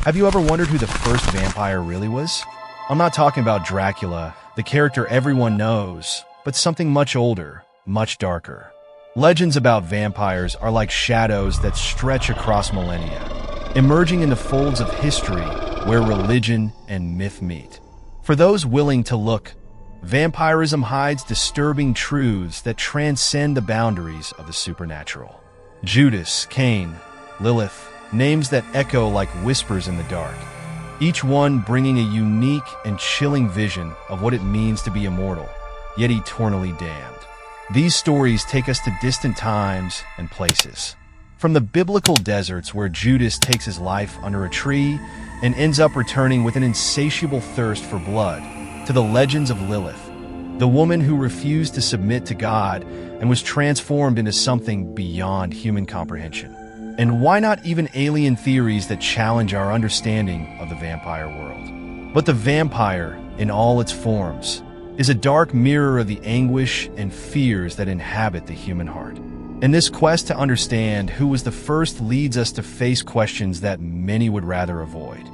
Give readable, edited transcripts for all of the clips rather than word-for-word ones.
Have you ever wondered who the first vampire really was? I'm not talking about Dracula, the character everyone knows, but something much older, much darker. Legends about vampires are like shadows that stretch across millennia, emerging in the folds of history where religion and myth meet. For those willing to look, vampirism hides disturbing truths that transcend the boundaries of the supernatural. Judas, Cain, Lilith, names that echo like whispers in the dark, each one bringing a unique and chilling vision of what it means to be immortal, yet eternally damned. These stories take us to distant times and places. From the biblical deserts where Judas takes his life under a tree and ends up returning with an insatiable thirst for blood, to the legends of Lilith, the woman who refused to submit to God and was transformed into something beyond human comprehension. And why not even alien theories that challenge our understanding of the vampire world? But the vampire, in all its forms, is a dark mirror of the anguish and fears that inhabit the human heart. And this quest to understand who was the first leads us to face questions that many would rather avoid.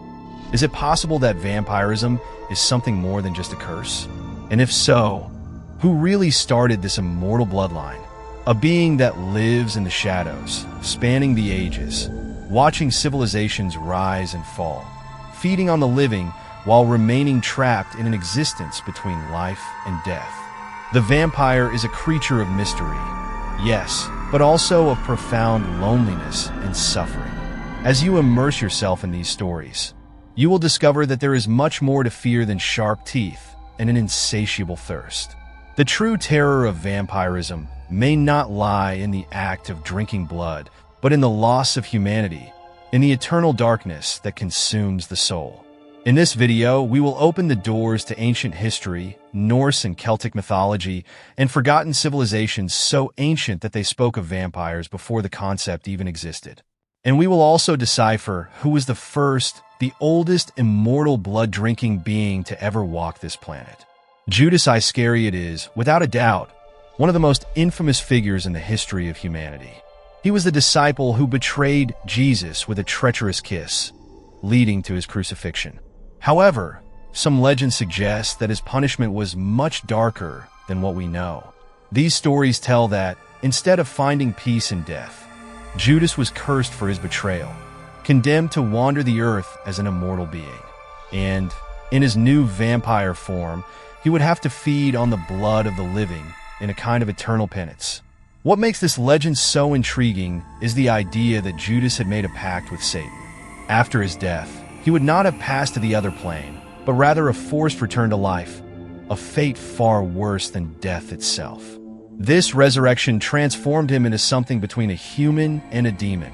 Is it possible that vampirism is something more than just a curse? And if so, who really started this immortal bloodline? A being that lives in the shadows, spanning the ages, watching civilizations rise and fall, feeding on the living while remaining trapped in an existence between life and death. The vampire is a creature of mystery, yes, but also of profound loneliness and suffering. As you immerse yourself in these stories, you will discover that there is much more to fear than sharp teeth and an insatiable thirst. The true terror of vampirism may not lie in the act of drinking blood, but in the loss of humanity, in the eternal darkness that consumes the soul. In this video, we will open the doors to ancient history, Norse and Celtic mythology, and forgotten civilizations so ancient that they spoke of vampires before the concept even existed. And we will also decipher who was the first, the oldest immortal blood-drinking being to ever walk this planet. Judas Iscariot is, without a doubt, one of the most infamous figures in the history of humanity. He was the disciple who betrayed Jesus with a treacherous kiss, leading to his crucifixion. However, some legends suggest that his punishment was much darker than what we know. These stories tell that, instead of finding peace in death, Judas was cursed for his betrayal, condemned to wander the earth as an immortal being. And, in his new vampire form, he would have to feed on the blood of the living in a kind of eternal penance. What makes this legend so intriguing is the idea that Judas had made a pact with Satan. After his death, he would not have passed to the other plane, but rather a forced return to life, a fate far worse than death itself. This resurrection transformed him into something between a human and a demon,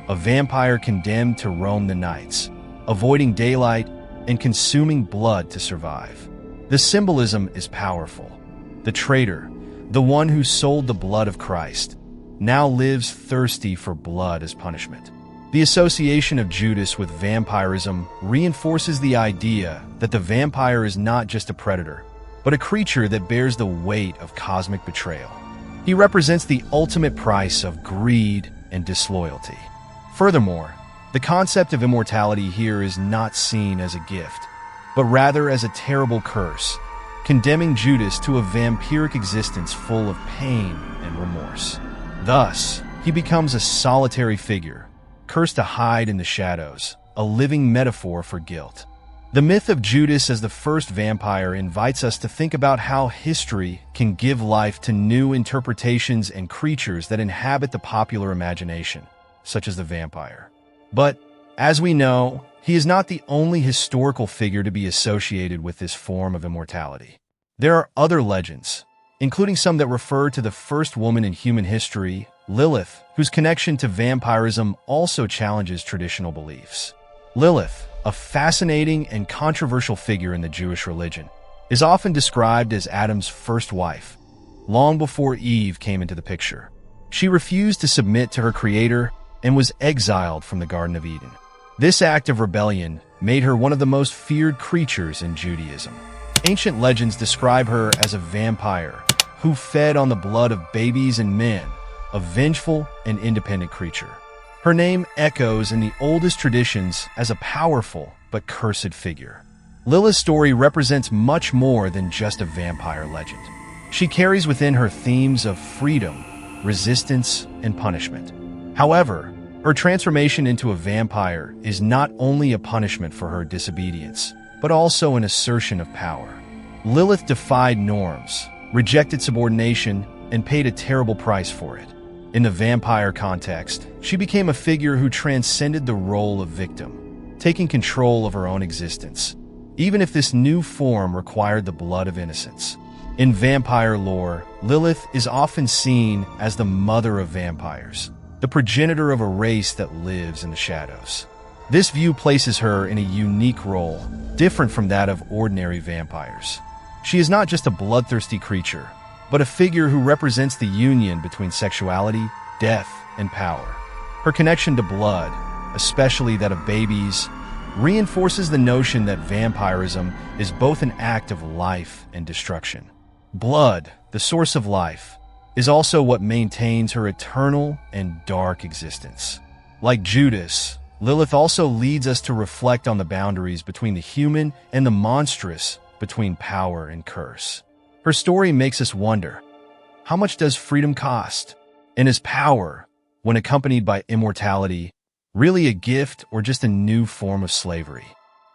a vampire condemned to roam the nights, avoiding daylight and consuming blood to survive. The symbolism is powerful. The traitor, the one who sold the blood of Christ, now lives thirsty for blood as punishment. The association of Judas with vampirism reinforces the idea that the vampire is not just a predator, but a creature that bears the weight of cosmic betrayal. He represents the ultimate price of greed and disloyalty. Furthermore, the concept of immortality here is not seen as a gift, but rather as a terrible curse, condemning Judas to a vampiric existence full of pain and remorse. Thus, he becomes a solitary figure, cursed to hide in the shadows, a living metaphor for guilt. The myth of Judas as the first vampire invites us to think about how history can give life to new interpretations and creatures that inhabit the popular imagination, such as the vampire. But, as we know, he is not the only historical figure to be associated with this form of immortality. There are other legends, including some that refer to the first woman in human history, Lilith, whose connection to vampirism also challenges traditional beliefs. Lilith, a fascinating and controversial figure in the Jewish religion, is often described as Adam's first wife, long before Eve came into the picture. She refused to submit to her creator and was exiled from the Garden of Eden. This act of rebellion made her one of the most feared creatures in Judaism. Ancient legends describe her as a vampire who fed on the blood of babies and men, a vengeful and independent creature. Her name echoes in the oldest traditions as a powerful but cursed figure. Lilith's story represents much more than just a vampire legend. She carries within her themes of freedom, resistance, and punishment. However, her transformation into a vampire is not only a punishment for her disobedience, but also an assertion of power. Lilith defied norms, rejected subordination, and paid a terrible price for it. In the vampire context, she became a figure who transcended the role of victim, taking control of her own existence, even if this new form required the blood of innocents. In vampire lore, Lilith is often seen as the mother of vampires, the progenitor of a race that lives in the shadows. This view places her in a unique role, different from that of ordinary vampires. She is not just a bloodthirsty creature, but a figure who represents the union between sexuality, death, and power. Her connection to blood, especially that of babies, reinforces the notion that vampirism is both an act of life and destruction. Blood, the source of life, is also what maintains her eternal and dark existence. Like Judas, Lilith also leads us to reflect on the boundaries between the human and the monstrous, between power and curse. Her story makes us wonder, how much does freedom cost? And is power, when accompanied by immortality, really a gift or just a new form of slavery?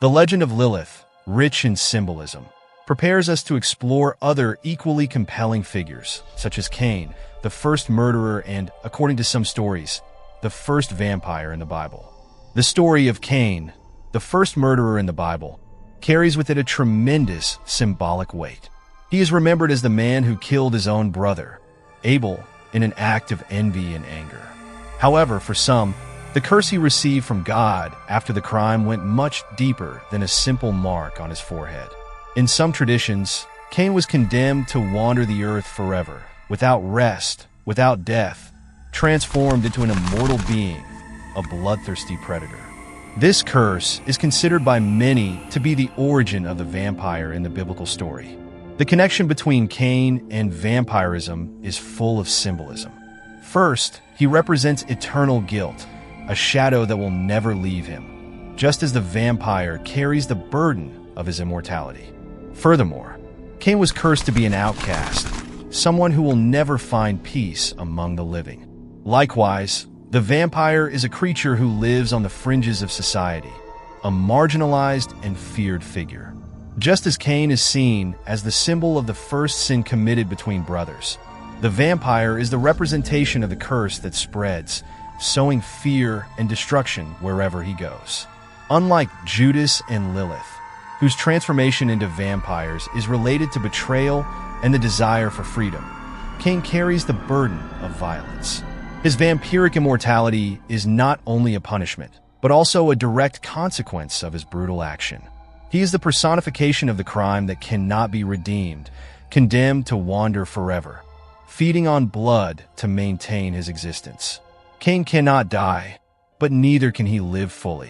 The legend of Lilith, rich in symbolism, prepares us to explore other equally compelling figures, such as Cain, the first murderer and, according to some stories, the first vampire in the Bible. The story of Cain, the first murderer in the Bible, carries with it a tremendous symbolic weight. He is remembered as the man who killed his own brother, Abel, in an act of envy and anger. However, for some, the curse he received from God after the crime went much deeper than a simple mark on his forehead. In some traditions, Cain was condemned to wander the earth forever, without rest, without death, transformed into an immortal being, a bloodthirsty predator. This curse is considered by many to be the origin of the vampire in the biblical story. The connection between Cain and vampirism is full of symbolism. First, he represents eternal guilt, a shadow that will never leave him, just as the vampire carries the burden of his immortality. Furthermore, Cain was cursed to be an outcast, someone who will never find peace among the living. Likewise, the vampire is a creature who lives on the fringes of society, a marginalized and feared figure. Just as Cain is seen as the symbol of the first sin committed between brothers, the vampire is the representation of the curse that spreads, sowing fear and destruction wherever he goes. Unlike Judas and Lilith, whose transformation into vampires is related to betrayal and the desire for freedom, Cain carries the burden of violence. His vampiric immortality is not only a punishment, but also a direct consequence of his brutal action. He is the personification of the crime that cannot be redeemed, condemned to wander forever, feeding on blood to maintain his existence. Cain cannot die, but neither can he live fully.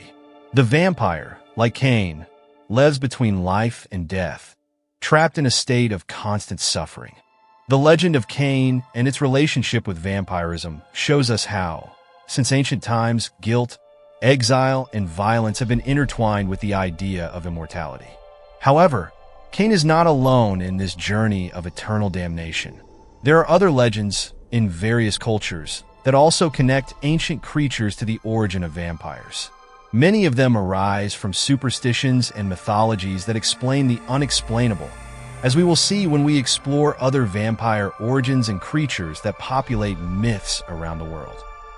The vampire, like Cain, lives between life and death, trapped in a state of constant suffering. The legend of Cain and its relationship with vampirism shows us how, since ancient times, guilt, exile, and violence have been intertwined with the idea of immortality. However, Cain is not alone in this journey of eternal damnation. There are other legends in various cultures that also connect ancient creatures to the origin of vampires. Many of them arise from superstitions and mythologies that explain the unexplainable, as we will see when we explore other vampire origins and creatures that populate myths around the world.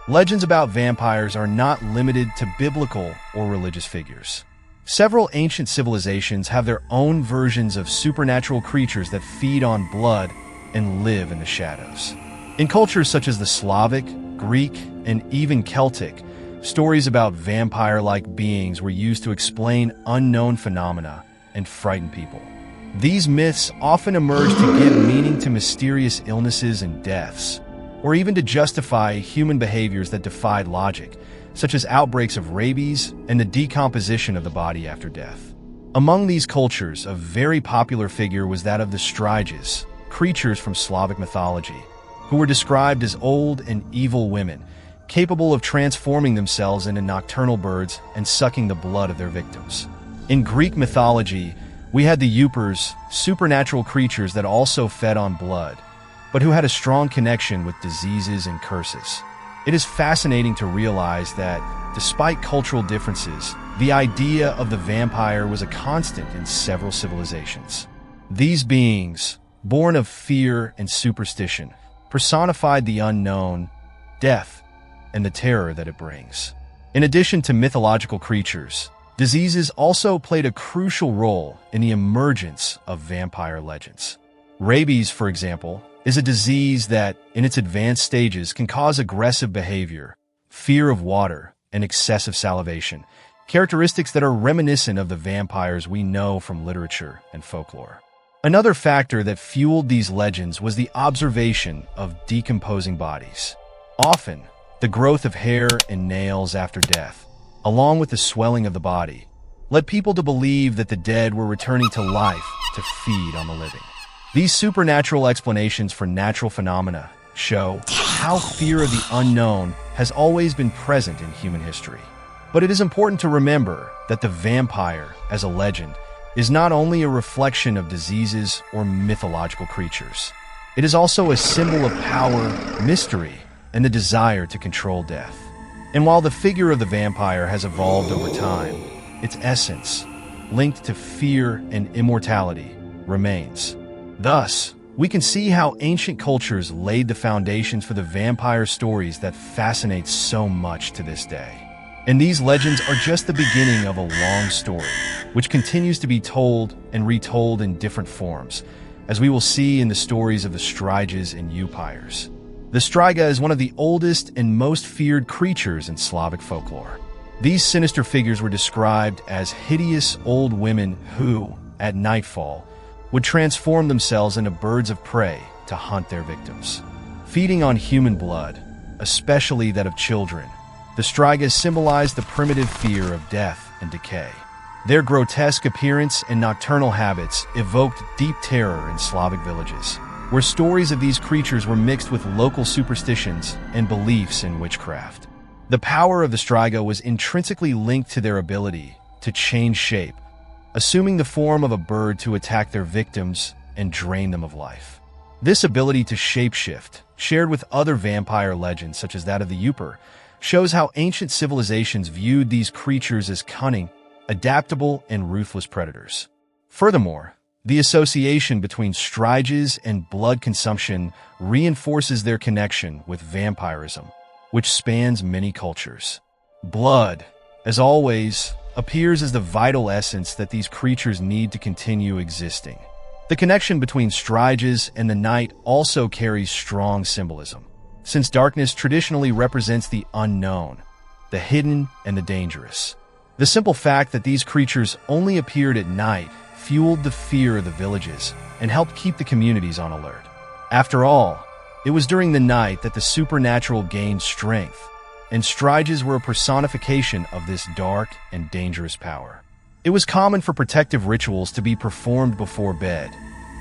Legends about vampires are not limited to biblical or religious figures. Several ancient civilizations have their own versions of supernatural creatures that feed on blood and live in the shadows. In cultures such as the Slavic, Greek, and even Celtic, stories about vampire-like beings were used to explain unknown phenomena and frighten people. These myths often emerge to give meaning to mysterious illnesses and deaths, or even to justify human behaviors that defied logic, such as outbreaks of rabies and the decomposition of the body after death. Among these cultures, a very popular figure was that of the Striges, creatures from Slavic mythology, who were described as old and evil women, capable of transforming themselves into nocturnal birds and sucking the blood of their victims. In Greek mythology, we had the Upers, supernatural creatures that also fed on blood, but who had a strong connection with diseases and curses. It is fascinating to realize that, despite cultural differences, the idea of the vampire was a constant in several civilizations. These beings, born of fear and superstition, personified the unknown, death, and the terror that it brings. In addition to mythological creatures, diseases also played a crucial role in the emergence of vampire legends. Rabies, for example, is a disease that, in its advanced stages, can cause aggressive behavior, fear of water, and excessive salivation, characteristics that are reminiscent of the vampires we know from literature and folklore. Another factor that fueled these legends was the observation of decomposing bodies. Often, the growth of hair and nails after death, along with the swelling of the body, led people to believe that the dead were returning to life to feed on the living. These supernatural explanations for natural phenomena show how fear of the unknown has always been present in human history. But it is important to remember that the vampire, as a legend, is not only a reflection of diseases or mythological creatures. It is also a symbol of power, mystery, and the desire to control death. And while the figure of the vampire has evolved over time, its essence, linked to fear and immortality, remains. Thus, we can see how ancient cultures laid the foundations for the vampire stories that fascinate so much to this day. And these legends are just the beginning of a long story, which continues to be told and retold in different forms, as we will see in the stories of the Strigas and Upires. The Striga is one of the oldest and most feared creatures in Slavic folklore. These sinister figures were described as hideous old women who, at nightfall, would transform themselves into birds of prey to hunt their victims. Feeding on human blood, especially that of children, the Strigas symbolized the primitive fear of death and decay. Their grotesque appearance and nocturnal habits evoked deep terror in Slavic villages, where stories of these creatures were mixed with local superstitions and beliefs in witchcraft. The power of the Striga was intrinsically linked to their ability to change shape, assuming the form of a bird to attack their victims and drain them of life. This ability to shapeshift, shared with other vampire legends such as that of the Upper, shows how ancient civilizations viewed these creatures as cunning, adaptable, and ruthless predators. Furthermore, the association between striges and blood consumption reinforces their connection with vampirism, which spans many cultures. Blood, as always, appears as the vital essence that these creatures need to continue existing. The connection between striges and the night also carries strong symbolism, since darkness traditionally represents the unknown, the hidden, and the dangerous. The simple fact that these creatures only appeared at night fueled the fear of the villages and helped keep the communities on alert. After all, it was during the night that the supernatural gained strength, and striges were a personification of this dark and dangerous power. It was common for protective rituals to be performed before bed,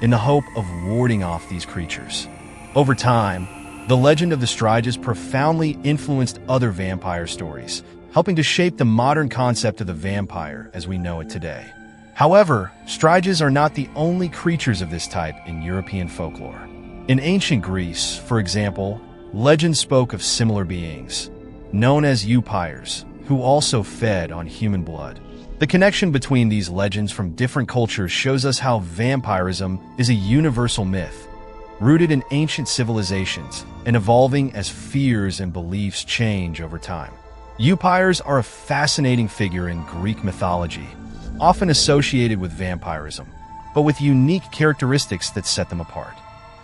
in the hope of warding off these creatures. Over time, the legend of the Strigas profoundly influenced other vampire stories, helping to shape the modern concept of the vampire as we know it today. However, Strigas are not the only creatures of this type in European folklore. In ancient Greece, for example, legends spoke of similar beings, known as Upires, who also fed on human blood. The connection between these legends from different cultures shows us how vampirism is a universal myth, rooted in ancient civilizations and evolving as fears and beliefs change over time. Upires are a fascinating figure in Greek mythology, often associated with vampirism, but with unique characteristics that set them apart.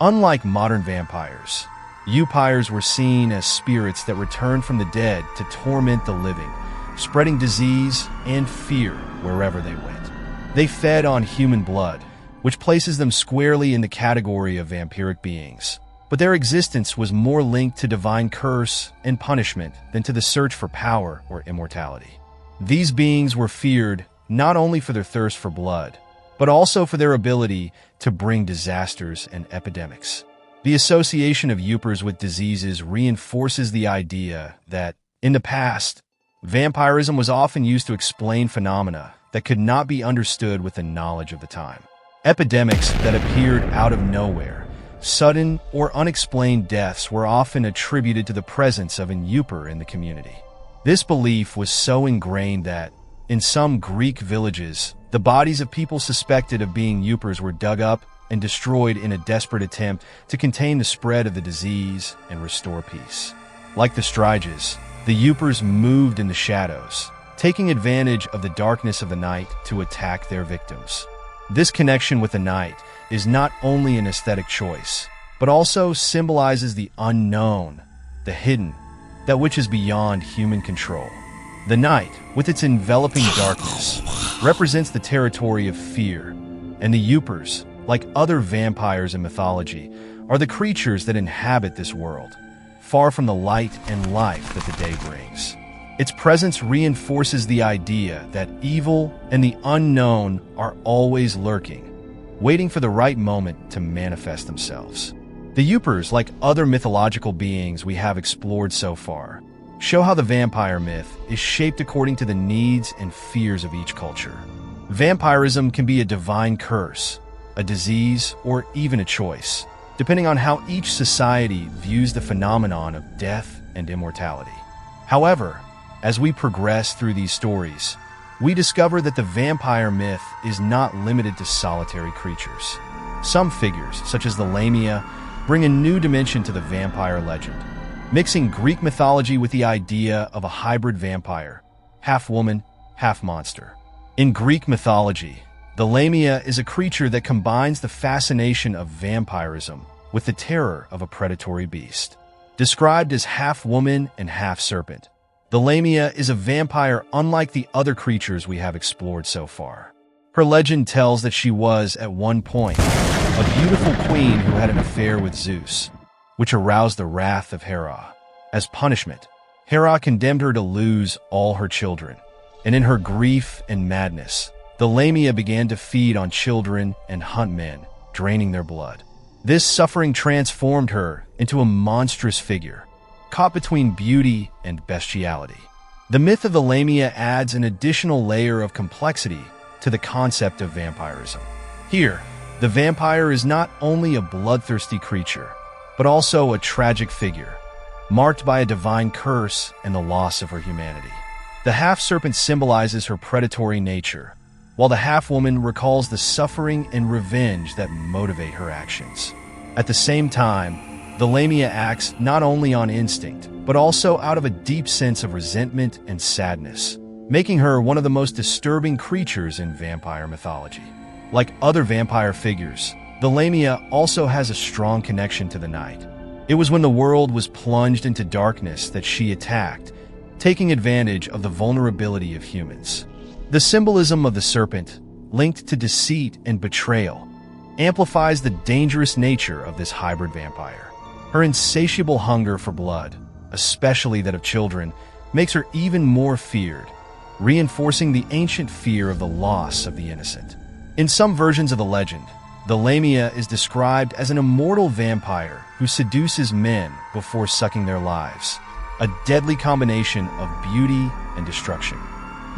Unlike modern vampires, Upires were seen as spirits that returned from the dead to torment the living, spreading disease and fear wherever they went. They fed on human blood, which places them squarely in the category of vampiric beings. But their existence was more linked to divine curse and punishment than to the search for power or immortality. These beings were feared not only for their thirst for blood, but also for their ability to bring disasters and epidemics. The association of Yupers with diseases reinforces the idea that, in the past, vampirism was often used to explain phenomena that could not be understood with the knowledge of the time. Epidemics that appeared out of nowhere, sudden or unexplained deaths were often attributed to the presence of an Yuper in the community. This belief was so ingrained that, in some Greek villages, the bodies of people suspected of being Yupers were dug up and destroyed in a desperate attempt to contain the spread of the disease and restore peace. Like the Striges, the Yupers moved in the shadows, taking advantage of the darkness of the night to attack their victims. This connection with the night is not only an aesthetic choice, but also symbolizes the unknown, the hidden, that which is beyond human control. The night, with its enveloping darkness, represents the territory of fear, and the Yupers, like other vampires in mythology, are the creatures that inhabit this world, far from the light and life that the day brings. Its presence reinforces the idea that evil and the unknown are always lurking, waiting for the right moment to manifest themselves. The Yupers, like other mythological beings we have explored so far, show how the vampire myth is shaped according to the needs and fears of each culture. Vampirism can be a divine curse, a disease, or even a choice, depending on how each society views the phenomenon of death and immortality. However, as we progress through these stories, we discover that the vampire myth is not limited to solitary creatures. Some figures, such as the Lamia, bring a new dimension to the vampire legend, mixing Greek mythology with the idea of a hybrid vampire, half woman, half monster. In Greek mythology, the Lamia is a creature that combines the fascination of vampirism with the terror of a predatory beast. Described as half woman and half serpent, the Lamia is a vampire unlike the other creatures we have explored so far. Her legend tells that she was, at one point, a beautiful queen who had an affair with Zeus, which aroused the wrath of Hera. As punishment, Hera condemned her to lose all her children, and in her grief and madness, the Lamia began to feed on children and hunt men, draining their blood. This suffering transformed her into a monstrous figure, caught between beauty and bestiality. The myth of the Lamia adds an additional layer of complexity to the concept of vampirism. Here, the vampire is not only a bloodthirsty creature, but also a tragic figure, marked by a divine curse and the loss of her humanity. The half-serpent symbolizes her predatory nature, while the half-woman recalls the suffering and revenge that motivate her actions. At the same time, the Lamia acts not only on instinct, but also out of a deep sense of resentment and sadness, making her one of the most disturbing creatures in vampire mythology. Like other vampire figures, the Lamia also has a strong connection to the night. It was when the world was plunged into darkness that she attacked, taking advantage of the vulnerability of humans. The symbolism of the serpent, linked to deceit and betrayal, amplifies the dangerous nature of this hybrid vampire. Her insatiable hunger for blood, especially that of children, makes her even more feared, reinforcing the ancient fear of the loss of the innocent. In some versions of the legend, the Lamia is described as an immortal vampire who seduces men before sucking their lives, a deadly combination of beauty and destruction.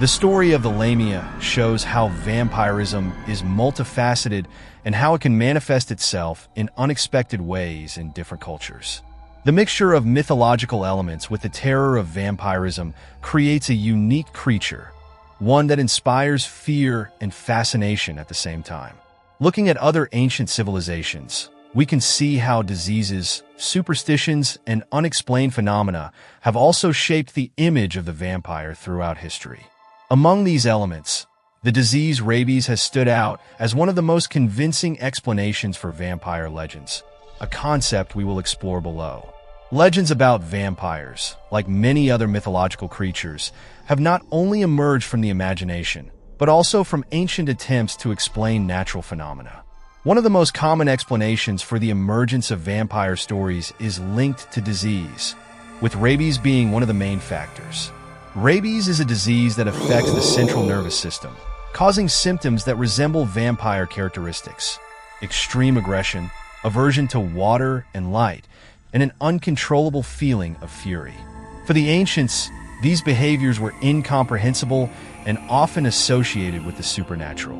The story of the Lamia shows how vampirism is multifaceted and how it can manifest itself in unexpected ways in different cultures. The mixture of mythological elements with the terror of vampirism creates a unique creature, one that inspires fear and fascination at the same time. Looking at other ancient civilizations, we can see how diseases, superstitions, and unexplained phenomena have also shaped the image of the vampire throughout history. Among these elements, the disease rabies has stood out as one of the most convincing explanations for vampire legends, a concept we will explore below. Legends about vampires, like many other mythological creatures, have not only emerged from the imagination, but also from ancient attempts to explain natural phenomena. One of the most common explanations for the emergence of vampire stories is linked to disease, with rabies being one of the main factors. Rabies is a disease that affects the central nervous system, causing symptoms that resemble vampire characteristics: extreme aggression, aversion to water and light, and an uncontrollable feeling of fury. For the ancients, these behaviors were incomprehensible and often associated with the supernatural.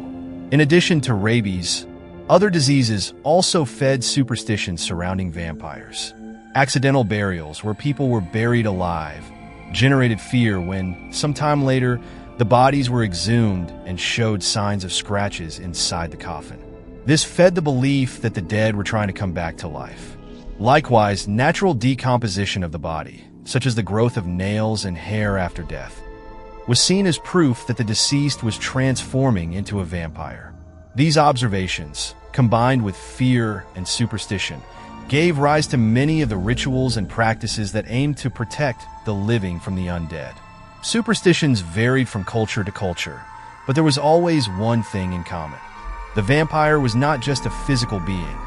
In addition to rabies, other diseases also fed superstitions surrounding vampires. Accidental burials, where people were buried alive, generated fear when, sometime later, the bodies were exhumed and showed signs of scratches inside the coffin. This fed the belief that the dead were trying to come back to life. Likewise, natural decomposition of the body, such as the growth of nails and hair after death, was seen as proof that the deceased was transforming into a vampire. These observations, combined with fear and superstition, gave rise to many of the rituals and practices that aimed to protect the living from the undead. Superstitions varied from culture to culture, but there was always one thing in common. The vampire was not just a physical being,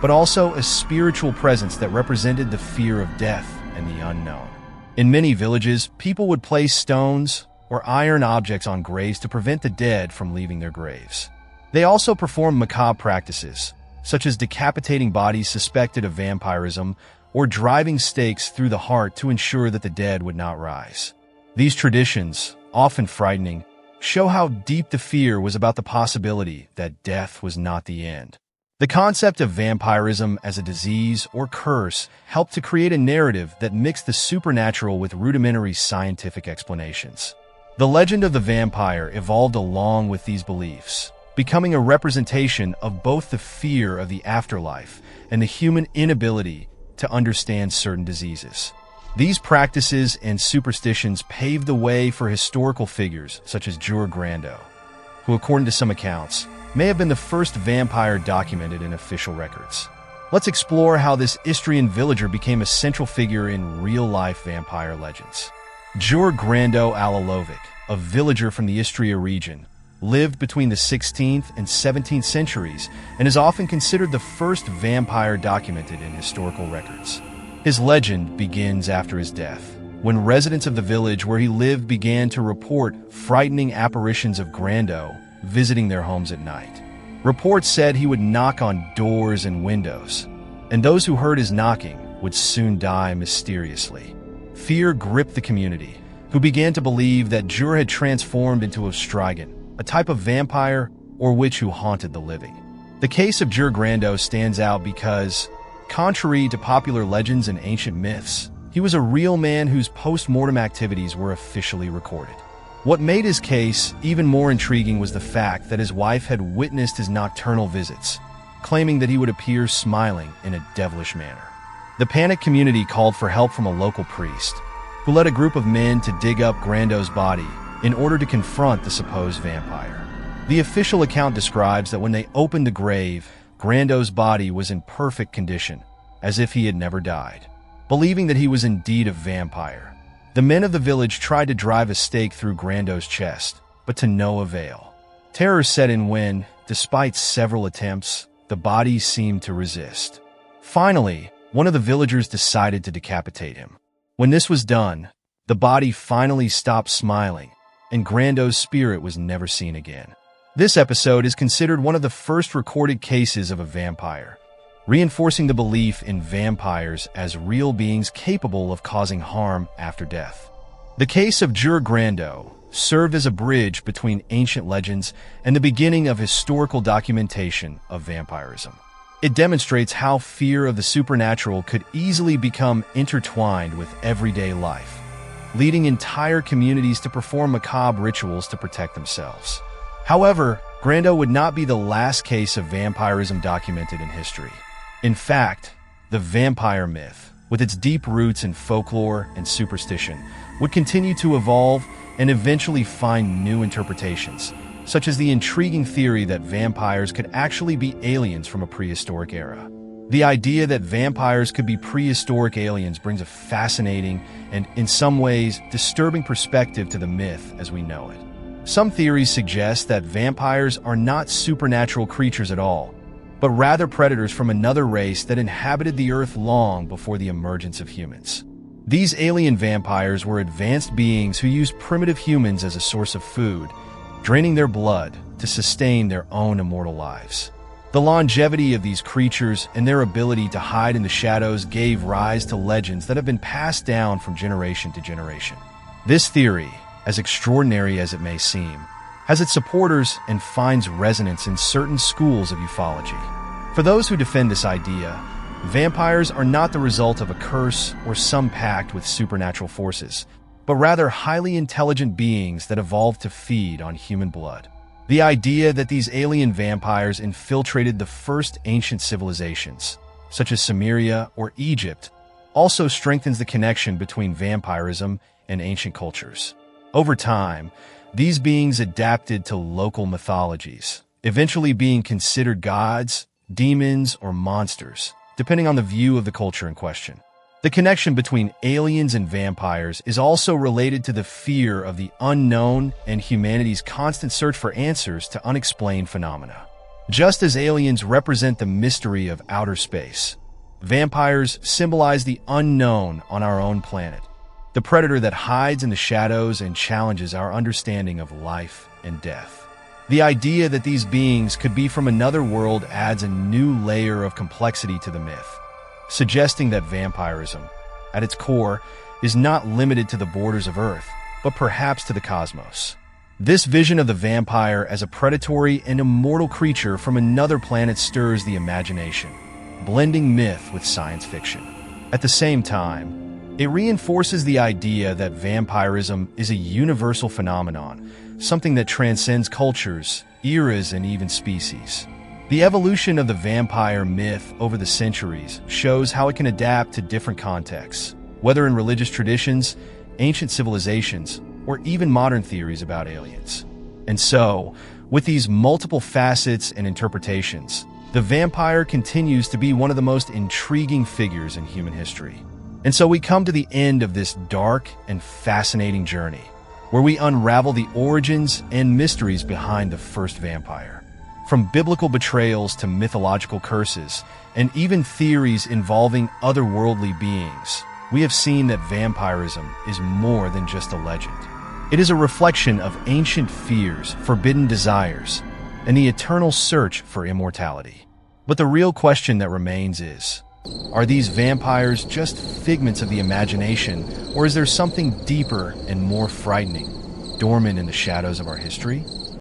but also a spiritual presence that represented the fear of death and the unknown. In many villages, people would place stones or iron objects on graves to prevent the dead from leaving their graves. They also performed macabre practices, such as decapitating bodies suspected of vampirism or driving stakes through the heart to ensure that the dead would not rise. These traditions, often frightening, show how deep the fear was about the possibility that death was not the end. The concept of vampirism as a disease or curse helped to create a narrative that mixed the supernatural with rudimentary scientific explanations. The legend of the vampire evolved along with these beliefs, becoming a representation of both the fear of the afterlife and the human inability to understand certain diseases. These practices and superstitions paved the way for historical figures such as Grando, who, according to some accounts, may have been the first vampire documented in official records. Let's explore how this Istrian villager became a central figure in real-life vampire legends. Grando Alalovic, a villager from the Istria region, lived between the 16th and 17th centuries and is often considered the first vampire documented in historical records. His legend begins after his death, when residents of the village where he lived began to report frightening apparitions of Grando visiting their homes at night. Reports said he would knock on doors and windows, and those who heard his knocking would soon die mysteriously. Fear gripped the community, who began to believe that Jur had transformed into a strigan, a type of vampire or witch who haunted the living. The case of Grando stands out because, contrary to popular legends and ancient myths, he was a real man whose post-mortem activities were officially recorded. What made his case even more intriguing was the fact that his wife had witnessed his nocturnal visits, claiming that he would appear smiling in a devilish manner. The panicked community called for help from a local priest, who led a group of men to dig up Grando's body in order to confront the supposed vampire. The official account describes that when they opened the grave, Grando's body was in perfect condition, as if he had never died. Believing that he was indeed a vampire, the men of the village tried to drive a stake through Grando's chest, but to no avail. Terror set in when, despite several attempts, the body seemed to resist. Finally, one of the villagers decided to decapitate him. When this was done, the body finally stopped smiling, and Grando's spirit was never seen again. This episode is considered one of the first recorded cases of a vampire, reinforcing the belief in vampires as real beings capable of causing harm after death. The case of Grando served as a bridge between ancient legends and the beginning of historical documentation of vampirism. It demonstrates how fear of the supernatural could easily become intertwined with everyday life, leading entire communities to perform macabre rituals to protect themselves. However, Grando would not be the last case of vampirism documented in history. In fact, the vampire myth, with its deep roots in folklore and superstition, would continue to evolve and eventually find new interpretations, such as the intriguing theory that vampires could actually be aliens from a prehistoric era. The idea that vampires could be prehistoric aliens brings a fascinating and, in some ways, disturbing perspective to the myth as we know it. Some theories suggest that vampires are not supernatural creatures at all, but rather predators from another race that inhabited the Earth long before the emergence of humans. These alien vampires were advanced beings who used primitive humans as a source of food, draining their blood to sustain their own immortal lives. The longevity of these creatures and their ability to hide in the shadows gave rise to legends that have been passed down from generation to generation. This theory, as extraordinary as it may seem, has its supporters and finds resonance in certain schools of ufology. For those who defend this idea, vampires are not the result of a curse or some pact with supernatural forces, but rather highly intelligent beings that evolved to feed on human blood. The idea that these alien vampires infiltrated the first ancient civilizations, such as Sumeria or Egypt, also strengthens the connection between vampirism and ancient cultures. Over time, these beings adapted to local mythologies, eventually being considered gods, demons, or monsters, depending on the view of the culture in question. The connection between aliens and vampires is also related to the fear of the unknown and humanity's constant search for answers to unexplained phenomena. Just as aliens represent the mystery of outer space, vampires symbolize the unknown on our own planet, the predator that hides in the shadows and challenges our understanding of life and death. The idea that these beings could be from another world adds a new layer of complexity to the myth, suggesting that vampirism, at its core, is not limited to the borders of Earth, but perhaps to the cosmos. This vision of the vampire as a predatory and immortal creature from another planet stirs the imagination, blending myth with science fiction. At the same time, it reinforces the idea that vampirism is a universal phenomenon, something that transcends cultures, eras, and even species. The evolution of the vampire myth over the centuries shows how it can adapt to different contexts, whether in religious traditions, ancient civilizations, or even modern theories about aliens. And so, with these multiple facets and interpretations, the vampire continues to be one of the most intriguing figures in human history. And so we come to the end of this dark and fascinating journey, where we unravel the origins and mysteries behind the first vampire. From biblical betrayals to mythological curses, and even theories involving otherworldly beings, we have seen that vampirism is more than just a legend. It is a reflection of ancient fears, forbidden desires, and the eternal search for immortality. But the real question that remains is, are these vampires just figments of the imagination, or is there something deeper and more frightening, dormant in the shadows of our history?